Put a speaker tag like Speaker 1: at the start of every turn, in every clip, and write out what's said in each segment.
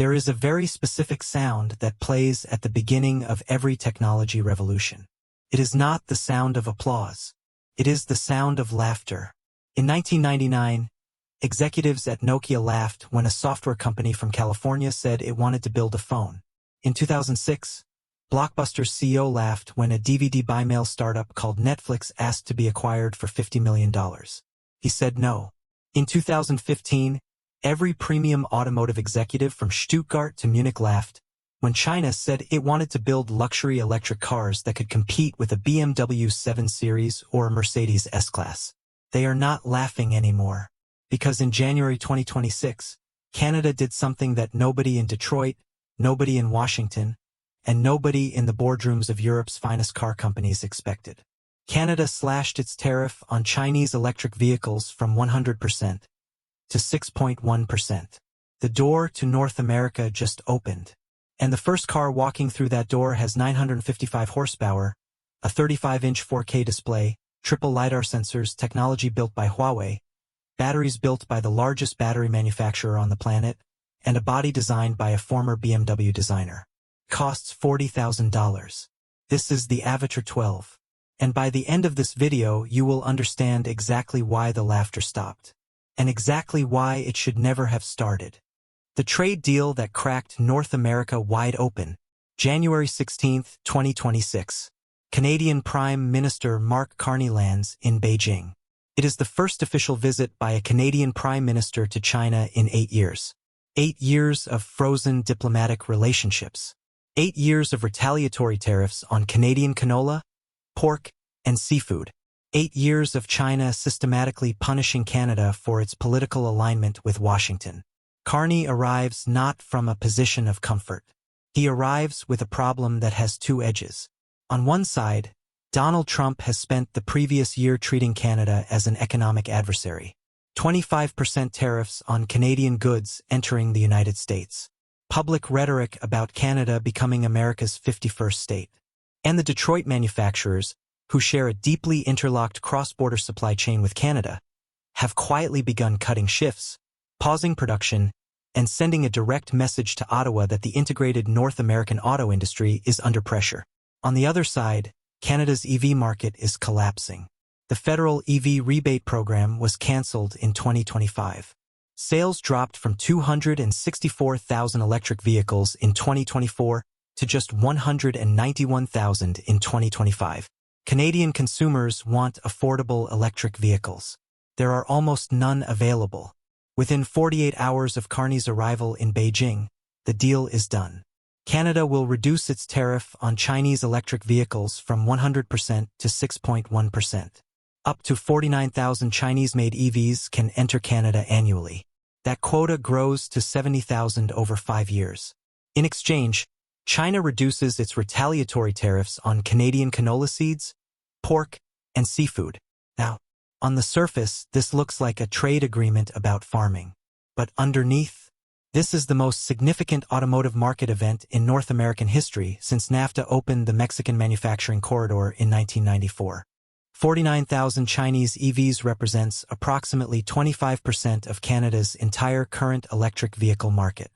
Speaker 1: There is a very specific sound that plays at the beginning of every technology revolution. It is not the sound of applause. It is the sound of laughter. In 1999, executives at Nokia laughed when a software company from California said it wanted to build a phone. In 2006, Blockbuster's CEO laughed when a DVD buy-mail startup called Netflix asked to be acquired for $50 million. He said no. In 2015, every premium automotive executive from Stuttgart to Munich laughed when China said it wanted to build luxury electric cars that could compete with a BMW 7 Series or a Mercedes S-Class. They are not laughing anymore, because in January 2026, Canada did something that nobody in Detroit, nobody in Washington, and nobody in the boardrooms of Europe's finest car companies expected. Canada slashed its tariff on Chinese electric vehicles from 100% to 6.1%. The door to North America just opened, and the first car walking through that door has 955 horsepower, a 35-inch 4K display, triple LiDAR sensors, technology built by Huawei, batteries built by the largest battery manufacturer on the planet, and a body designed by a former BMW designer. Costs $40,000. This is the Avatr 12. And by the end of this video, you will understand exactly why the laughter stopped, and exactly why it should never have started. The trade deal that cracked North America wide open, January 16, 2026. Canadian Prime Minister Mark Carney lands in Beijing. It is the first official visit by a Canadian Prime Minister to China in 8 years. 8 years of frozen diplomatic relationships. 8 years of retaliatory tariffs on Canadian canola, pork, and seafood. 8 years of China systematically punishing Canada for its political alignment with Washington. Carney arrives not from a position of comfort. He arrives with a problem that has two edges. On one side, Donald Trump has spent the previous year treating Canada as an economic adversary. 25% tariffs on Canadian goods entering the United States. Public rhetoric about Canada becoming America's 51st state. And the Detroit manufacturers, who share a deeply interlocked cross-border supply chain with Canada, have quietly begun cutting shifts, pausing production, and sending a direct message to Ottawa that the integrated North American auto industry is under pressure. On the other side, Canada's EV market is collapsing. The federal EV rebate program was cancelled in 2025. Sales dropped from 264,000 electric vehicles in 2024 to just 191,000 in 2025. Canadian consumers want affordable electric vehicles. There are almost none available. Within 48 hours of Carney's arrival in Beijing, the deal is done. Canada will reduce its tariff on Chinese electric vehicles from 100% to 6.1%. Up to 49,000 Chinese-made EVs can enter Canada annually. That quota grows to 70,000 over 5 years. In exchange, China reduces its retaliatory tariffs on Canadian canola seeds, pork, and seafood. Now, on the surface, this looks like a trade agreement about farming. But underneath, this is the most significant automotive market event in North American history since NAFTA opened the Mexican manufacturing corridor in 1994. 49,000 Chinese EVs represents approximately 25% of Canada's entire current electric vehicle market.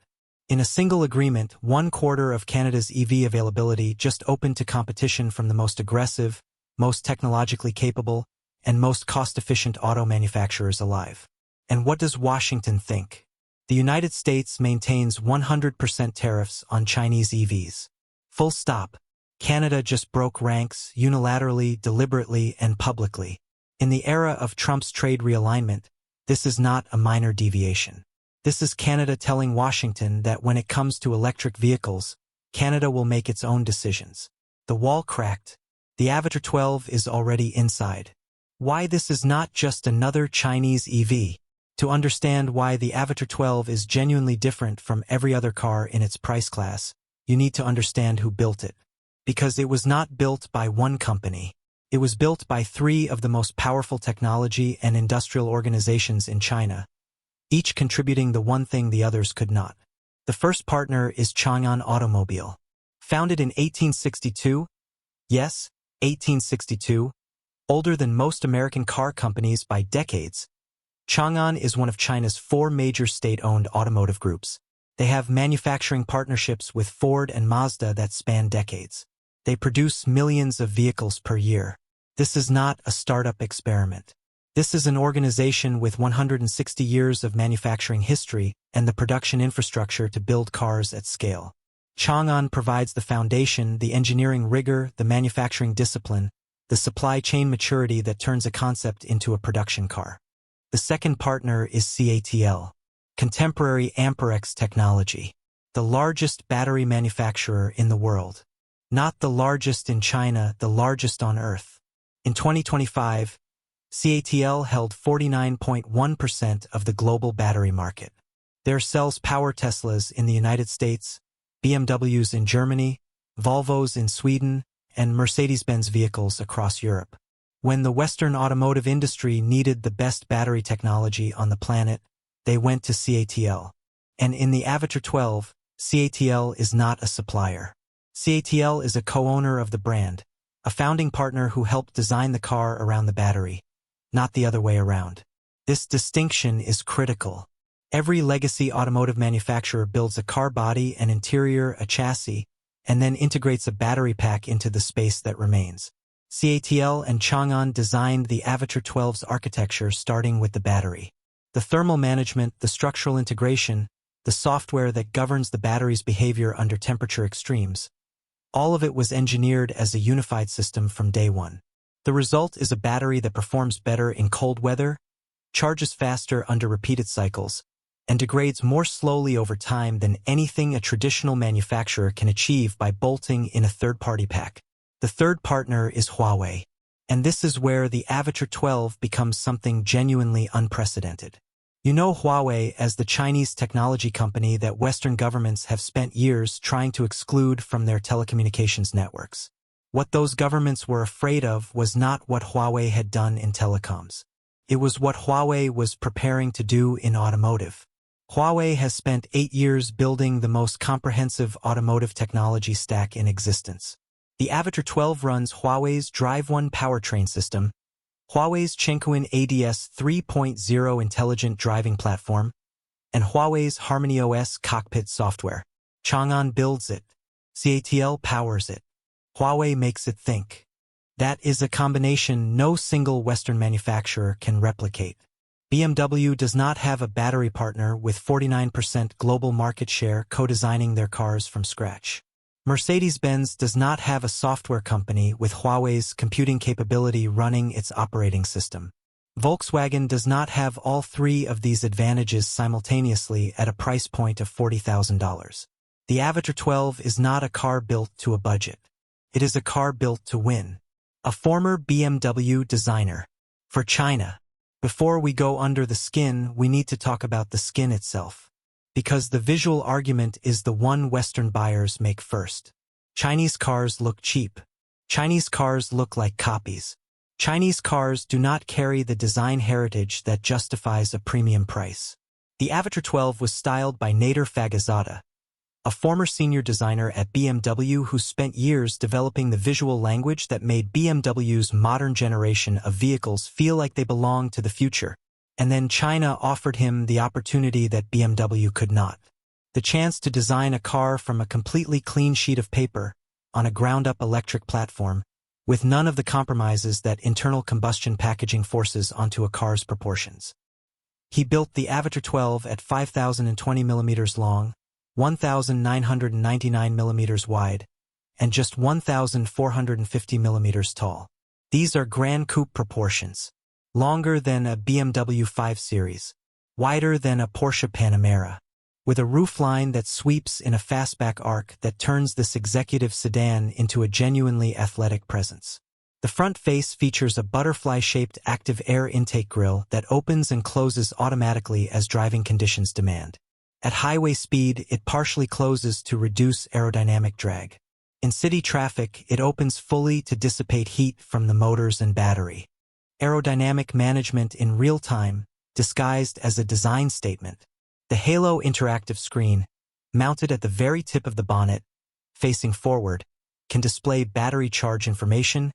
Speaker 1: In a single agreement, 1/4 of Canada's EV availability just opened to competition from the most aggressive, most technologically capable, and most cost-efficient auto manufacturers alive. And what does Washington think? The United States maintains 100% tariffs on Chinese EVs. Full stop. Canada just broke ranks unilaterally, deliberately, and publicly. In the era of Trump's trade realignment, this is not a minor deviation. This is Canada telling Washington that when it comes to electric vehicles, Canada will make its own decisions. The wall cracked. The Avatr 12 is already inside. Why this is not just another Chinese EV? To understand why the Avatr 12 is genuinely different from every other car in its price class, you need to understand who built it. Because it was not built by one company. It was built by 3 of the most powerful technology and industrial organizations in China, each contributing the one thing the others could not. The first partner is Changan Automobile. Founded in 1862, yes, 1862, older than most American car companies by decades, Changan is one of China's 4 major state-owned automotive groups. They have manufacturing partnerships with Ford and Mazda that span decades. They produce millions of vehicles per year. This is not a startup experiment. This is an organization with 160 years of manufacturing history and the production infrastructure to build cars at scale. Changan provides the foundation, the engineering rigor, the manufacturing discipline, the supply chain maturity that turns a concept into a production car. The second partner is CATL, contemporary AmpereX technology, the largest battery manufacturer in the world. Not the largest in China, the largest on Earth. In 2025, CATL held 49.1% of the global battery market. Their cells power Teslas in the United States, BMWs in Germany, Volvos in Sweden, and Mercedes-Benz vehicles across Europe. When the Western automotive industry needed the best battery technology on the planet, they went to CATL. And in the Avatr 12, CATL is not a supplier. CATL is a co-owner of the brand, a founding partner who helped design the car around the battery, not the other way around. This distinction is critical. Every legacy automotive manufacturer builds a car body, an interior, a chassis, and then integrates a battery pack into the space that remains. CATL and Changan designed the Avatr 12's architecture starting with the battery. The thermal management, the structural integration, the software that governs the battery's behavior under temperature extremes. All of it was engineered as a unified system from day one. The result is a battery that performs better in cold weather, charges faster under repeated cycles, and degrades more slowly over time than anything a traditional manufacturer can achieve by bolting in a third-party pack. The third partner is Huawei, and this is where the Avatr 12 becomes something genuinely unprecedented. You know Huawei as the Chinese technology company that Western governments have spent years trying to exclude from their telecommunications networks. What those governments were afraid of was not what Huawei had done in telecoms. It was what Huawei was preparing to do in automotive. Huawei has spent 8 years building the most comprehensive automotive technology stack in existence. The Avatr 12 runs Huawei's Drive One powertrain system, Huawei's Changan ADS 3.0 intelligent driving platform, and Huawei's HarmonyOS cockpit software. Changan builds it. CATL powers it. Huawei makes it think. That is a combination no single Western manufacturer can replicate. BMW does not have a battery partner with 49% global market share co-designing their cars from scratch. Mercedes-Benz does not have a software company with Huawei's computing capability running its operating system. Volkswagen does not have all three of these advantages simultaneously at a price point of $40,000. The Avatr 12 is not a car built to a budget. It is a car built to win. A former BMW designer. For China. Before we go under the skin, we need to talk about the skin itself. Because the visual argument is the one Western buyers make first. Chinese cars look cheap. Chinese cars look like copies. Chinese cars do not carry the design heritage that justifies a premium price. The Avatr 12 was styled by Nader Fagazada, a former senior designer at BMW who spent years developing the visual language that made BMW's modern generation of vehicles feel like they belonged to the future. And then China offered him the opportunity that BMW could not. The chance to design a car from a completely clean sheet of paper, on a ground-up electric platform, with none of the compromises that internal combustion packaging forces onto a car's proportions. He built the Avatr 12 at 5,020 millimeters long, 1,999 millimeters wide, and just 1,450 millimeters tall. These are Grand Coupe proportions. Longer than a BMW 5 Series, wider than a Porsche Panamera, with a roofline that sweeps in a fastback arc that turns this executive sedan into a genuinely athletic presence. The front face features a butterfly-shaped active air intake grille that opens and closes automatically as driving conditions demand. At highway speed, it partially closes to reduce aerodynamic drag. In city traffic, it opens fully to dissipate heat from the motors and battery. Aerodynamic management in real time, disguised as a design statement. The Halo interactive screen, mounted at the very tip of the bonnet, facing forward, can display battery charge information,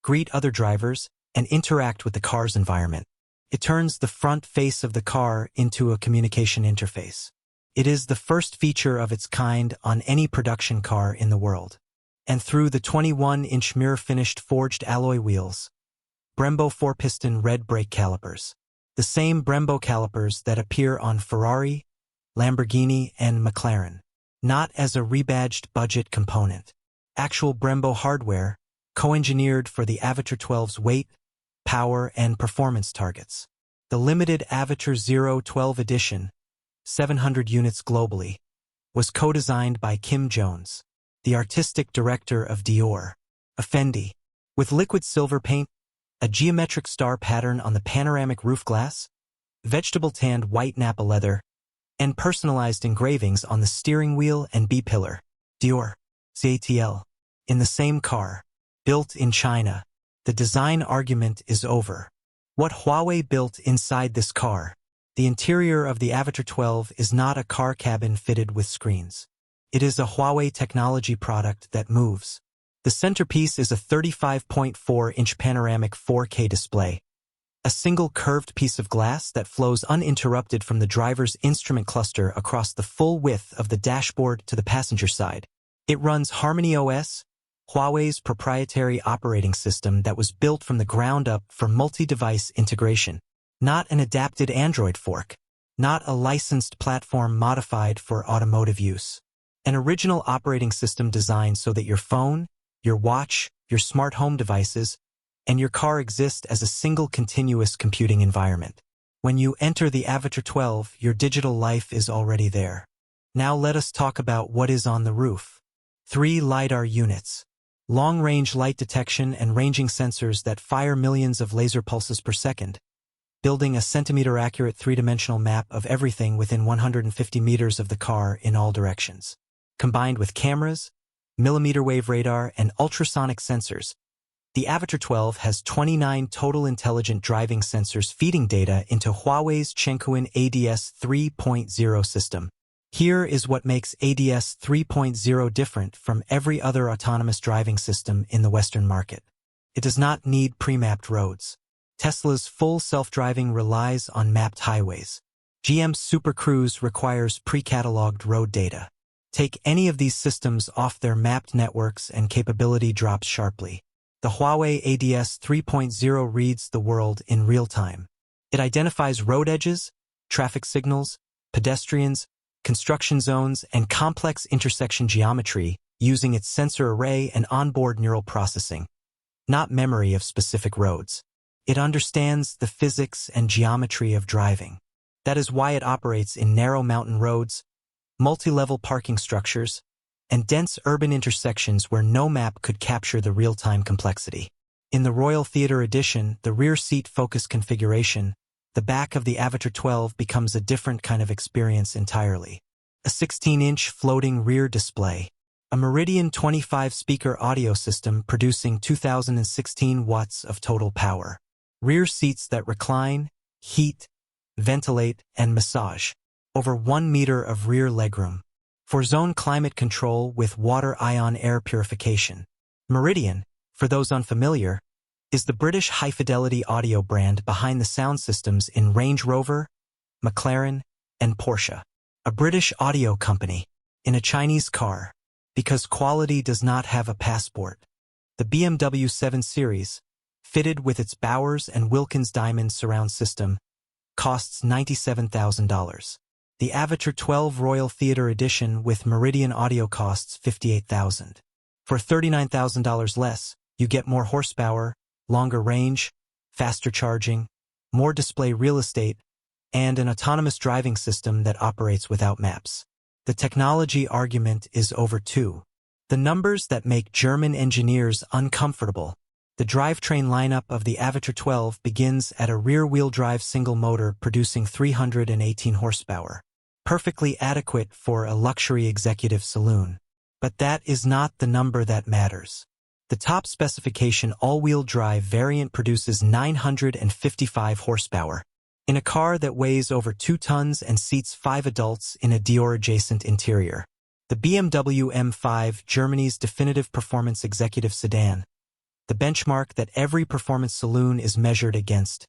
Speaker 1: greet other drivers, and interact with the car's environment. It turns the front face of the car into a communication interface. It is the first feature of its kind on any production car in the world. And through the 21-inch mirror-finished forged alloy wheels, Brembo 4-piston red brake calipers. The same Brembo calipers that appear on Ferrari, Lamborghini, and McLaren. Not as a rebadged budget component. Actual Brembo hardware, co-engineered for the Avatr 12's weight, power, and performance targets. The limited Avatr 012 edition, 700 units globally, was co-designed by Kim Jones, the artistic director of Dior, Effendi, with liquid silver paint, a geometric star pattern on the panoramic roof glass, vegetable-tanned white Napa leather, and personalized engravings on the steering wheel and B-pillar. Dior, CATL. In the same car, built in China, the design argument is over. What Huawei built inside this car, the interior of the Avatr 12, is not a car cabin fitted with screens. It is a Huawei technology product that moves. The centerpiece is a 35.4-inch panoramic 4K display, a single curved piece of glass that flows uninterrupted from the driver's instrument cluster across the full width of the dashboard to the passenger side. It runs Harmony OS, Huawei's proprietary operating system that was built from the ground up for multi-device integration. Not an adapted Android fork. Not a licensed platform modified for automotive use. An original operating system designed so that your phone, your watch, your smart home devices, and your car exist as a single continuous computing environment. When you enter the Avatr 12, your digital life is already there. Now let us talk about what is on the roof. 3 LiDAR units. Long-range light detection and ranging sensors that fire millions of laser pulses per second, building a centimeter-accurate 3-dimensional map of everything within 150 meters of the car in all directions. Combined with cameras, millimeter-wave radar, and ultrasonic sensors, the Avatr 12 has 29 total intelligent driving sensors feeding data into Huawei's Changan ADS 3.0 system. Here is what makes ADS 3.0 different from every other autonomous driving system in the Western market. It does not need pre-mapped roads. Tesla's full self-driving relies on mapped highways. GM's Super Cruise requires pre-cataloged road data. Take any of these systems off their mapped networks and capability drops sharply. The Huawei ADS 3.0 reads the world in real time. It identifies road edges, traffic signals, pedestrians, construction zones, and complex intersection geometry using its sensor array and onboard neural processing, not memory of specific roads. It understands the physics and geometry of driving. That is why it operates in narrow mountain roads, multi-level parking structures, and dense urban intersections where no map could capture the real-time complexity. In the Royal Theatre Edition, the rear seat focus configuration, the back of the Avatr 12 becomes a different kind of experience entirely. A 16-inch floating rear display. A Meridian 25-speaker audio system producing 2016 watts of total power. Rear seats that recline, heat, ventilate, and massage. Over 1 meter of rear legroom. For zone climate control with water-ion air purification. Meridian, for those unfamiliar, is the British high-fidelity audio brand behind the sound systems in Range Rover, McLaren, and Porsche. A British audio company, in a Chinese car, because quality does not have a passport. The BMW 7 Series, fitted with its Bowers & Wilkins Diamond surround system, costs $97,000. The Avatr 12 Royal Theatre Edition with Meridian audio costs $58,000. For $39,000 less, you get more horsepower, longer range, faster charging, more display real estate, and an autonomous driving system that operates without maps. The technology argument is over too. The numbers that make German engineers uncomfortable. The drivetrain lineup of the Avatr 12 begins at a rear-wheel drive single motor producing 318 horsepower. Perfectly adequate for a luxury executive saloon. But that is not the number that matters. The top specification all-wheel drive variant produces 955 horsepower. In a car that weighs over 2 tons and seats 5 adults in a Dior-adjacent interior. The BMW M5, Germany's definitive performance executive sedan, the benchmark that every performance saloon is measured against,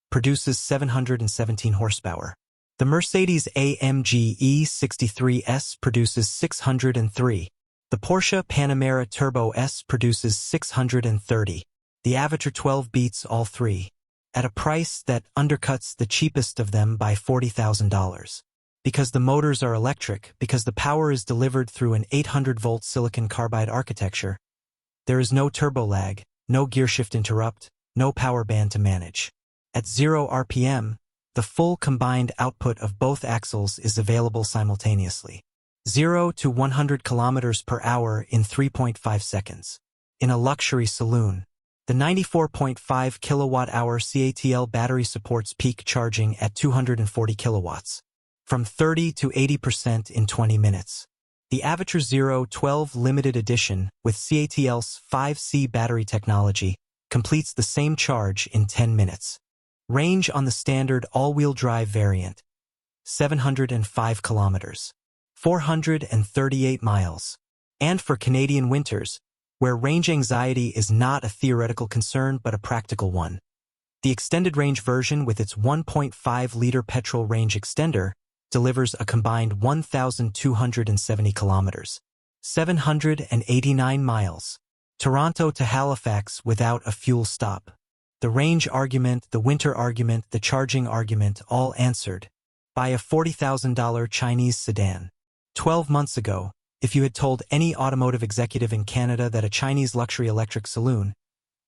Speaker 1: produces 717 horsepower. The Mercedes-AMG E63S produces 603. The Porsche Panamera Turbo S produces 630. The Avatr 12 beats all three, at a price that undercuts the cheapest of them by $40,000. Because the motors are electric, because the power is delivered through an 800-volt silicon carbide architecture, there is no turbo lag, no gearshift interrupt, no power band to manage. At 0 RPM, the full combined output of both axles is available simultaneously. 0 to 100 kilometers per hour in 3.5 seconds. In a luxury saloon, the 94.5 kilowatt-hour CATL battery supports peak charging at 240 kilowatts, from 30 to 80% in 20 minutes. The Avatr 012 Limited Edition, with CATL's 5C battery technology, completes the same charge in 10 minutes. Range on the standard all-wheel drive variant, 705 kilometers, 438 miles. And for Canadian winters, where range anxiety is not a theoretical concern but a practical one, the extended range version with its 1.5-liter petrol range extender delivers a combined 1,270 kilometers, 789 miles. Toronto to Halifax without a fuel stop. The range argument, the winter argument, the charging argument, all answered by a $40,000 Chinese sedan. 12 months ago, if you had told any automotive executive in Canada that a Chinese luxury electric saloon,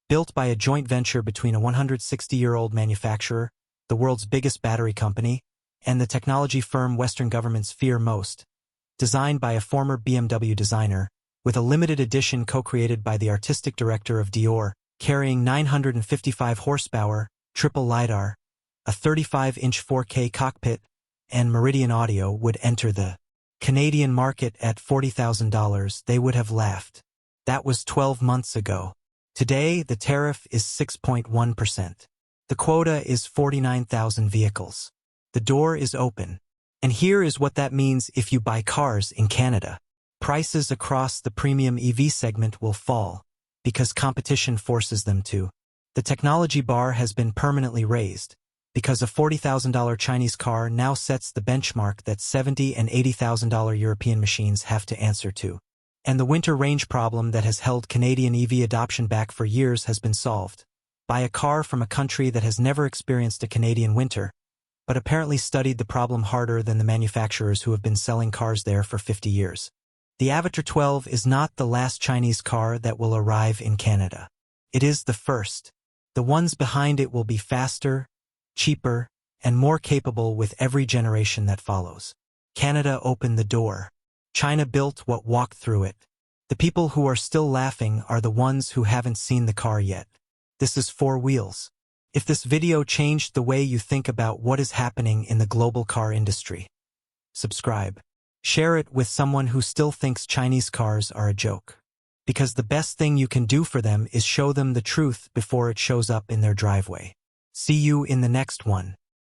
Speaker 1: built by a joint venture between a 160-year-old manufacturer, the world's biggest battery company, and the technology firm Western governments fear most, designed by a former BMW designer, with a limited edition co-created by the artistic director of Dior, carrying 955 horsepower, triple LiDAR, a 35-inch 4K cockpit, and Meridian audio would enter the Canadian market at $40,000, they would have laughed. That was 12 months ago. Today, the tariff is 6.1%. The quota is 49,000 vehicles. The door is open. And here is what that means if you buy cars in Canada. Prices across the premium EV segment will fall, because competition forces them to. The technology bar has been permanently raised, because a $40,000 Chinese car now sets the benchmark that $70,000 and $80,000 European machines have to answer to. And the winter range problem that has held Canadian EV adoption back for years has been solved. Buy a car from a country that has never experienced a Canadian winter, but apparently studied the problem harder than the manufacturers who have been selling cars there for 50 years. The Avatr 12 is not the last Chinese car that will arrive in Canada. It is the first. The ones behind it will be faster, cheaper, and more capable with every generation that follows. Canada opened the door. China built what walked through it. The people who are still laughing are the ones who haven't seen the car yet. This is 4 wheels. If this video changed the way you think about what is happening in the global car industry, subscribe. Share it with someone who still thinks Chinese cars are a joke. Because the best thing you can do for them is show them the truth before it shows up in their driveway. See you in the next one.